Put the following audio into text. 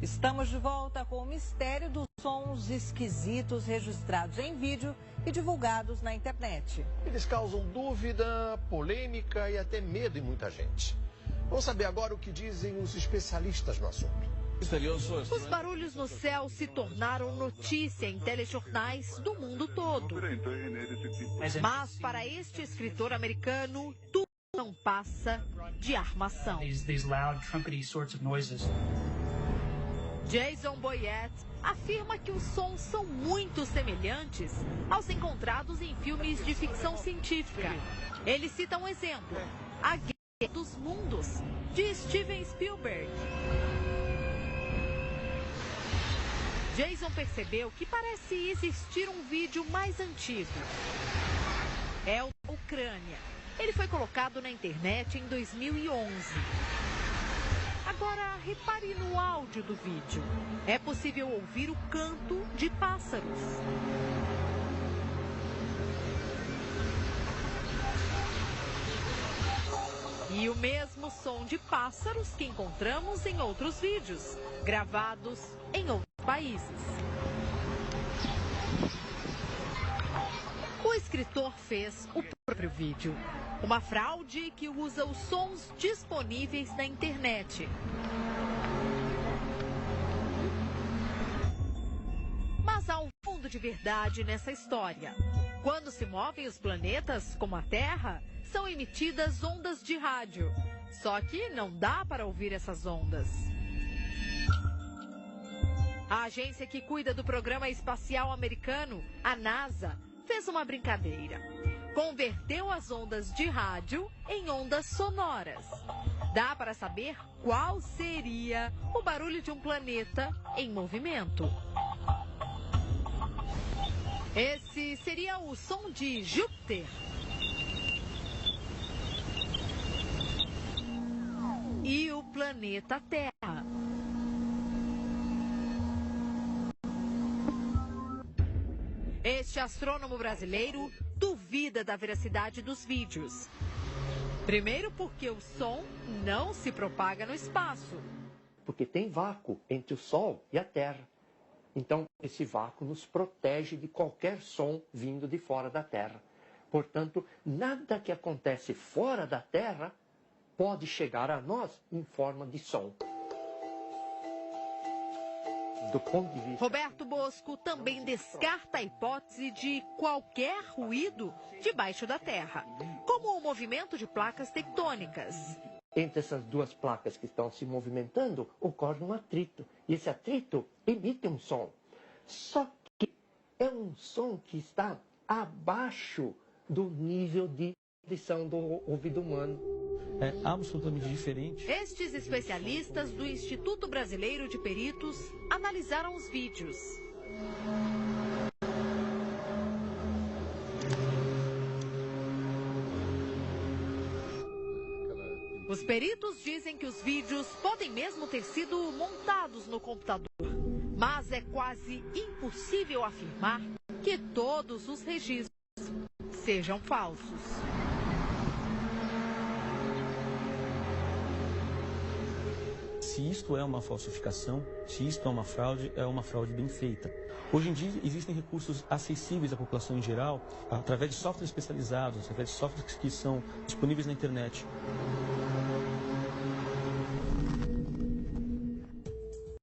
Estamos de volta com o mistério dos sons esquisitos registrados em vídeo e divulgados na internet. Eles causam dúvida, polêmica e até medo em muita gente. Vamos saber agora o que dizem os especialistas no assunto. Os barulhos no céu se tornaram notícia em telejornais do mundo todo. Mas para este escritor americano, tudo não passa de armação. Jason Boyett afirma que os sons são muito semelhantes aos encontrados em filmes de ficção científica. Ele cita um exemplo, A Guerra dos Mundos, de Steven Spielberg. Jason percebeu que parece existir um vídeo mais antigo. É o da Ucrânia. Ele foi colocado na internet em 2011. Agora, repare no áudio do vídeo. É possível ouvir o canto de pássaros. E o mesmo som de pássaros que encontramos em outros vídeos, gravados em outros países. O escritor fez o próprio vídeo. Uma fraude que usa os sons disponíveis na internet. Mas há um fundo de verdade nessa história. Quando se movem os planetas, como a Terra, são emitidas ondas de rádio. Só que não dá para ouvir essas ondas. A agência que cuida do programa espacial americano, a NASA, fez uma brincadeira. Converteu as ondas de rádio em ondas sonoras. Dá para saber qual seria o barulho de um planeta em movimento. Esse seria o som de Júpiter. E o planeta Terra. Este astrônomo brasileiro duvida da veracidade dos vídeos. Primeiro porque o som não se propaga no espaço. Porque tem vácuo entre o Sol e a Terra. Então, esse vácuo nos protege de qualquer som vindo de fora da Terra. Portanto, nada que acontece fora da Terra pode chegar a nós em forma de som. Do ponto de vista... Roberto Bosco também descarta a hipótese de qualquer ruído debaixo da Terra, como o movimento de placas tectônicas. Entre essas duas placas que estão se movimentando, ocorre um atrito. E esse atrito emite um som. Só que é um som que está abaixo do nível de audição do ouvido humano. É absolutamente diferente. Estes especialistas do Instituto Brasileiro de Peritos analisaram os vídeos. Os peritos dizem que os vídeos podem mesmo ter sido montados no computador, mas é quase impossível afirmar que todos os registros sejam falsos. Se isto é uma falsificação, se isto é uma fraude bem feita. Hoje em dia existem recursos acessíveis à população em geral, através de softwares especializados, através de softwares que são disponíveis na internet.